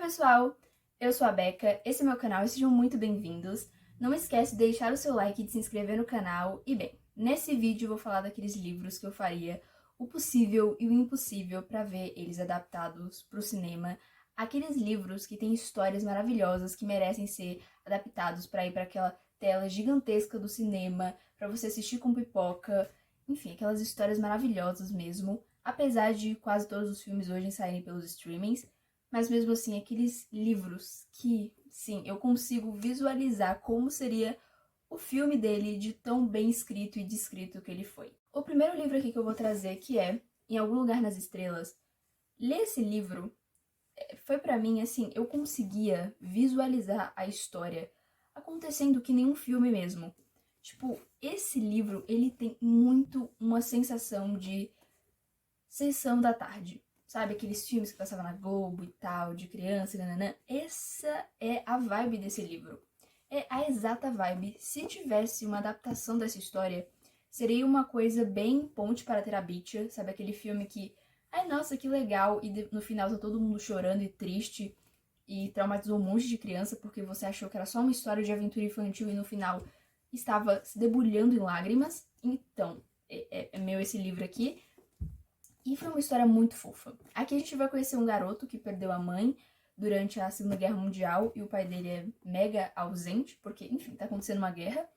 pessoal, eu sou a Becca, esse é meu canal e sejam muito bem-vindos. Não esquece de deixar o seu like e de se inscrever no canal. E bem, nesse vídeo eu vou falar daqueles livros que eu faria o possível e o impossível para ver eles adaptados para o cinema. Aqueles livros que têm histórias maravilhosas que merecem ser adaptados para ir para aquela tela gigantesca do cinema, para você assistir com pipoca. Enfim, aquelas histórias maravilhosas mesmo. Apesar de quase todos os filmes hoje saírem pelos streamings, mas mesmo assim, aqueles livros que, sim, eu consigo visualizar como seria o filme dele de tão bem escrito e descrito que ele foi. O primeiro livro aqui que eu vou trazer, que é Em Algum Lugar nas Estrelas, ler esse livro foi pra mim, assim, eu conseguia visualizar a história acontecendo que nem um filme mesmo. Tipo, esse livro, ele tem muito uma sensação de sessão da tarde. Sabe, aqueles filmes que passavam na Globo e tal, de criança, nananã. Essa é a vibe desse livro. É a exata vibe. Se tivesse uma adaptação dessa história, seria uma coisa bem Ponte para Terabithia, sabe, aquele filme que, ai nossa, que legal, e no final tá todo mundo chorando e triste, e traumatizou um monte de criança porque você achou que era só uma história de aventura infantil e no final estava se debulhando em lágrimas. Então, é meu esse livro aqui. E foi uma história muito fofa. Aqui a gente vai conhecer um garoto que perdeu a mãe durante a Segunda Guerra Mundial e o pai dele é mega ausente, porque, enfim, tá acontecendo uma guerra.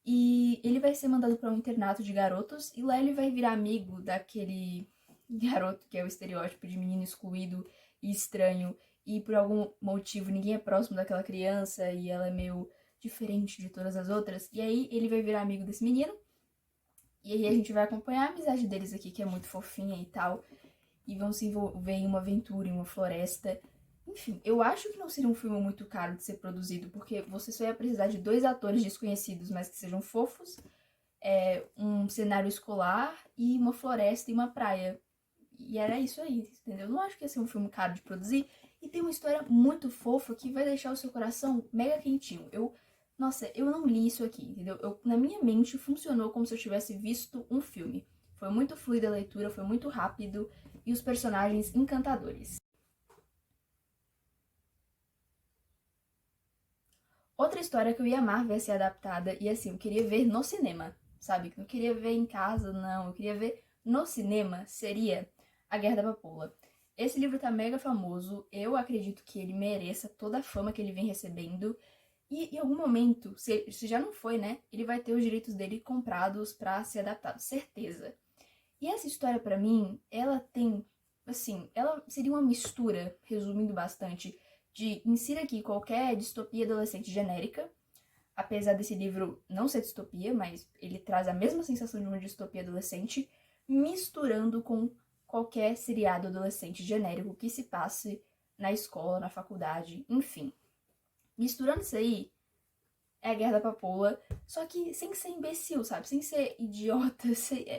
E ele vai ser mandado para um internato de garotos e lá ele vai virar amigo daquele garoto que é o estereótipo de menino excluído e estranho e por algum motivo ninguém é próximo daquela criança e ela é meio diferente de todas as outras. E aí ele vai virar amigo desse menino. E aí a gente vai acompanhar a amizade deles aqui, que é muito fofinha e tal. E vão se envolver em uma aventura, em uma floresta. Enfim, eu acho que não seria um filme muito caro de ser produzido, porque você só ia precisar de 2 atores desconhecidos, mas que sejam fofos, um cenário escolar e uma floresta e uma praia. E era isso aí, entendeu? Eu não acho que ia ser um filme caro de produzir. E tem uma história muito fofa que vai deixar o seu coração mega quentinho. Nossa, eu não li isso aqui, entendeu? Na minha mente funcionou como se eu tivesse visto um filme. Foi muito fluida a leitura, foi muito rápido e os personagens encantadores. Outra história que eu ia amar ver ser adaptada, e assim, eu queria ver no cinema, sabe? Não queria ver em casa, não. Eu queria ver no cinema, seria A Guerra da Papoula. Esse livro tá mega famoso, eu acredito que ele mereça toda a fama que ele vem recebendo. E em algum momento, se já não foi, né? Ele vai ter os direitos dele comprados pra ser adaptado, certeza. E essa história, pra mim, ela tem, assim, ela seria uma mistura, resumindo bastante, de insira aqui qualquer distopia adolescente genérica, apesar desse livro não ser distopia, mas ele traz a mesma sensação de uma distopia adolescente, misturando com qualquer seriado adolescente genérico que se passe na escola, na faculdade, enfim. Misturando isso aí, é a Guerra da Papoula, só que sem ser imbecil, sabe? Sem ser idiota.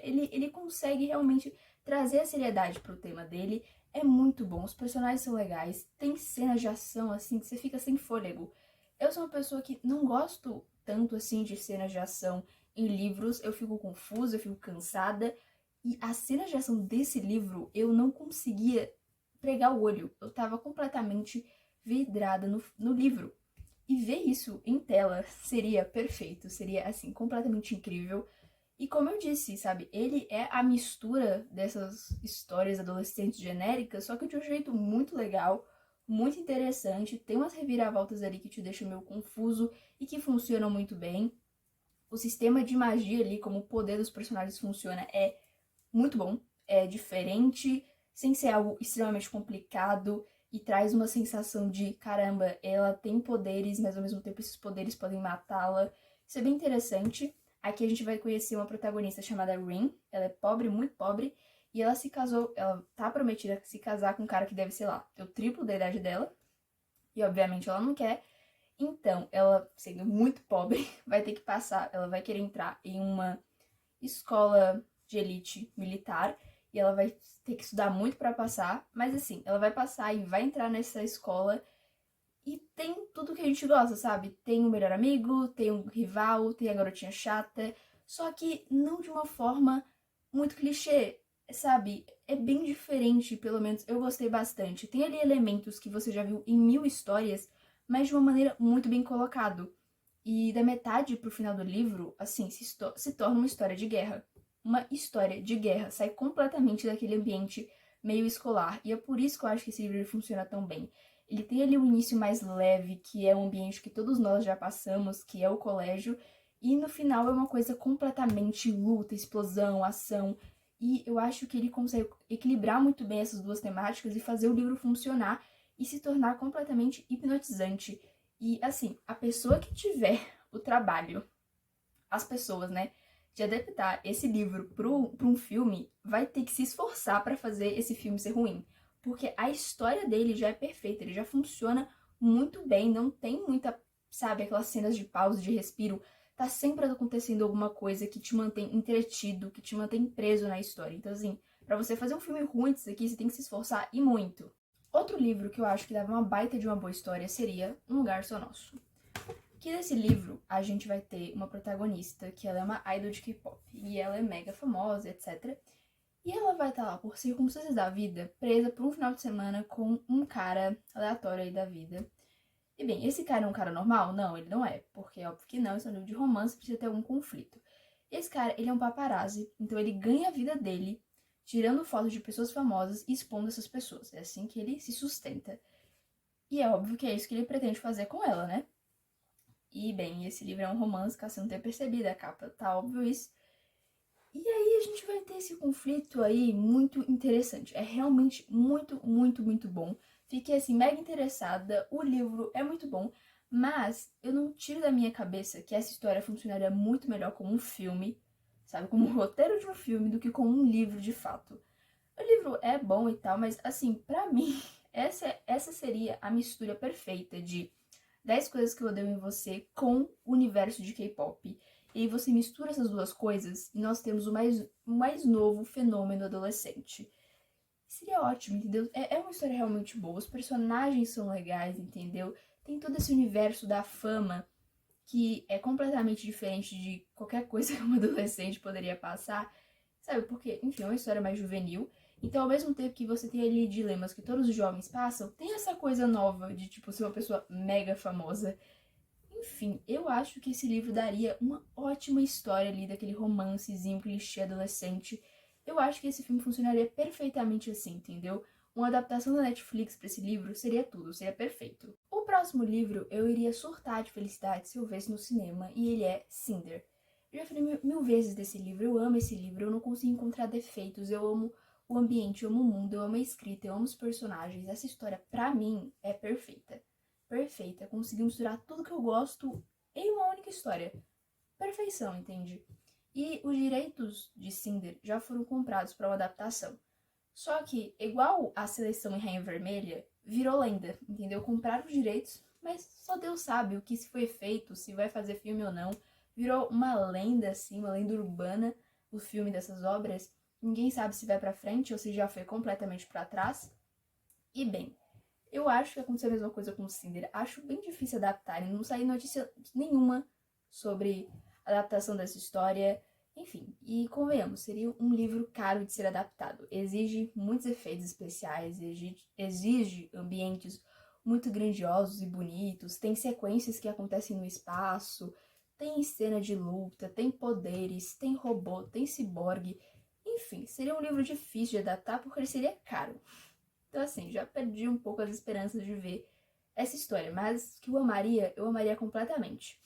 Ele consegue realmente trazer a seriedade pro tema dele. É muito bom, os personagens são legais, tem cenas de ação, assim, que você fica sem fôlego. Eu sou uma pessoa que não gosto tanto, assim, de cenas de ação em livros. Eu fico confusa, eu fico cansada. E as cenas de ação desse livro, eu não conseguia pregar o olho. Eu tava completamente vidrada no livro. E ver isso em tela seria perfeito, seria, assim, completamente incrível. E como eu disse, sabe, ele é a mistura dessas histórias adolescentes genéricas, só que de um jeito muito legal, muito interessante. Tem umas reviravoltas ali que te deixam meio confuso e que funcionam muito bem. O sistema de magia ali, como o poder dos personagens funciona, é muito bom, é diferente, sem ser algo extremamente complicado e traz uma sensação de caramba, ela tem poderes, mas ao mesmo tempo esses poderes podem matá-la. Isso é bem interessante. Aqui a gente vai conhecer uma protagonista chamada Rin, ela é pobre, muito pobre, e ela se casou, ela tá prometida a se casar com um cara que deve, sei lá, ter o triplo da idade dela, e obviamente ela não quer. Então, ela, sendo muito pobre, vai ter que passar, ela vai querer entrar em uma escola de elite militar e ela vai ter que estudar muito para passar, mas assim, ela vai passar e vai entrar nessa escola e tem tudo que a gente gosta, sabe? Tem um melhor amigo, tem um rival, tem a garotinha chata, só que não de uma forma muito clichê. sabe, é bem diferente, pelo menos eu gostei bastante. Tem ali elementos que você já viu em 1000 histórias, mas de uma maneira muito bem colocado. E da metade pro final do livro, assim, se torna uma história de guerra. Uma história de guerra, sai completamente daquele ambiente meio escolar. E é por isso que eu acho que esse livro funciona tão bem. Ele tem ali um início mais leve, que é um ambiente que todos nós já passamos, que é o colégio. E no final é uma coisa completamente luta, explosão, ação. E eu acho que ele consegue equilibrar muito bem essas duas temáticas e fazer o livro funcionar e se tornar completamente hipnotizante. E assim, a pessoa que tiver o trabalho, as pessoas, né, de adaptar esse livro para um filme, vai ter que se esforçar para fazer esse filme ser ruim. Porque a história dele já é perfeita, ele já funciona muito bem, não tem muita, sabe, aquelas cenas de pausa, de respiro. Tá sempre acontecendo alguma coisa que te mantém entretido, que te mantém preso na história. Então, assim, pra você fazer um filme ruim disso aqui, você tem que se esforçar e muito. Outro livro que eu acho que dava uma baita de uma boa história seria Um Lugar Só Nosso. Que nesse livro a gente vai ter uma protagonista que ela é uma idol de K-pop e ela é mega famosa, etc. E ela vai estar lá por circunstâncias da vida, presa por um final de semana com um cara aleatório aí da vida. E bem, esse cara é um cara normal? Não, ele não é, porque é óbvio que não, isso é um livro de romance, precisa ter algum conflito. Esse cara, ele é um paparazzi, então ele ganha a vida dele tirando fotos de pessoas famosas e expondo essas pessoas. É assim que ele se sustenta. E é óbvio que é isso que ele pretende fazer com ela, né? E, bem, esse livro é um romance, caso você não tenha percebido, a capa tá óbvio isso. E aí a gente vai ter esse conflito aí muito interessante. É realmente muito, muito, muito bom. Fiquei, assim, mega interessada. O livro é muito bom, mas eu não tiro da minha cabeça que essa história funcionaria muito melhor como um filme, sabe? Como um roteiro de um filme do que como um livro de fato. O livro é bom e tal, mas, assim, pra mim, essa seria a mistura perfeita de 10 coisas que eu odeio em você com o universo de K-pop. E aí você mistura essas duas coisas e nós temos o mais novo fenômeno adolescente. Seria ótimo, entendeu? É uma história realmente boa, os personagens são legais, entendeu? Tem todo esse universo da fama que é completamente diferente de qualquer coisa que um adolescente poderia passar, sabe? Porque, enfim, é uma história mais juvenil. Então, ao mesmo tempo que você tem ali dilemas que todos os jovens passam, tem essa coisa nova de, tipo, ser uma pessoa mega famosa. Enfim, eu acho que esse livro daria uma ótima história ali, daquele romancezinho clichê adolescente. Eu acho que esse filme funcionaria perfeitamente assim, entendeu? Uma adaptação da Netflix para esse livro seria tudo, seria perfeito. O próximo livro eu iria surtar de felicidade se eu visse no cinema, e ele é Cinder. Eu já falei mil vezes desse livro, eu amo esse livro, eu não consigo encontrar defeitos, eu amo o ambiente, eu amo o mundo, eu amo a escrita, eu amo os personagens. Essa história, pra mim, é perfeita. Perfeita. Consegui misturar tudo que eu gosto em uma única história. Perfeição, entende? E os direitos de Cinder já foram comprados para uma adaptação. Só que, igual a seleção em Rainha Vermelha, virou lenda, entendeu? Compraram os direitos, mas só Deus sabe o que se foi feito, se vai fazer filme ou não. Virou uma lenda, assim, uma lenda urbana, o filme dessas obras. Ninguém sabe se vai pra frente ou se já foi completamente para trás. E bem, eu acho que aconteceu a mesma coisa com o Cinder. Acho bem difícil adaptarem. Não saiu notícia nenhuma sobre a adaptação dessa história. Enfim, e convenhamos, seria um livro caro de ser adaptado. Exige muitos efeitos especiais, exige ambientes muito grandiosos e bonitos, tem sequências que acontecem no espaço, tem cena de luta, tem poderes, tem robô, tem ciborgue. Enfim, seria um livro difícil de adaptar porque ele seria caro. Então, assim, já perdi um pouco as esperanças de ver essa história, mas que eu amaria completamente.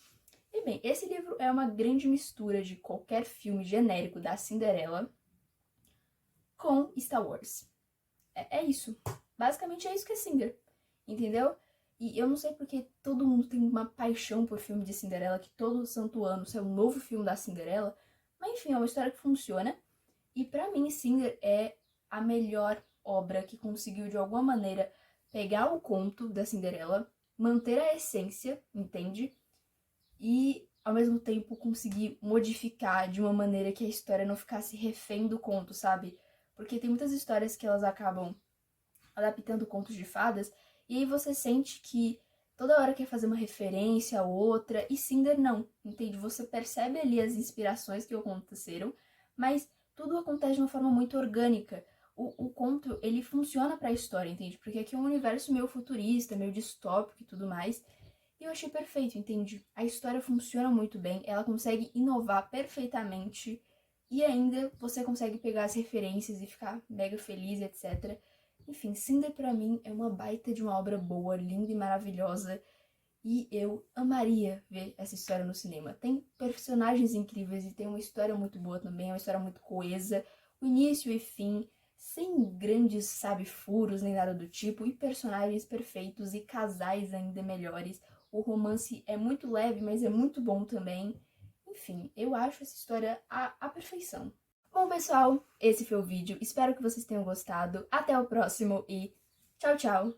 E bem, esse livro é uma grande mistura de qualquer filme genérico da Cinderela com Star Wars. É isso. Basicamente é isso que é Cinder, entendeu? E eu não sei porque todo mundo tem uma paixão por filme de Cinderela, que todo santo ano sai um novo filme da Cinderela. Mas enfim, é uma história que funciona. E pra mim, Cinder é a melhor obra que conseguiu, de alguma maneira, pegar o conto da Cinderela, manter a essência, entende? E, ao mesmo tempo, conseguir modificar de uma maneira que a história não ficasse refém do conto, sabe? Porque tem muitas histórias que elas acabam adaptando contos de fadas, e aí você sente que toda hora quer fazer uma referência a outra, e Cinder não, entende? Você percebe ali as inspirações que aconteceram, mas tudo acontece de uma forma muito orgânica. O conto, ele funciona pra história, entende? Porque aqui é um universo meio futurista, meio distópico e tudo mais. E eu achei perfeito, entende? A história funciona muito bem, ela consegue inovar perfeitamente e ainda você consegue pegar as referências e ficar mega feliz, etc. Enfim, Cinder pra mim é uma baita de uma obra boa, linda e maravilhosa. E eu amaria ver essa história no cinema. Tem personagens incríveis e tem uma história muito boa também, é uma história muito coesa, o início e fim, sem grandes, sabe, furos nem nada do tipo, e personagens perfeitos e casais ainda melhores. O romance é muito leve, mas é muito bom também. Enfim, eu acho essa história a perfeição. Bom, pessoal, esse foi o vídeo. Espero que vocês tenham gostado. Até o próximo e tchau, tchau!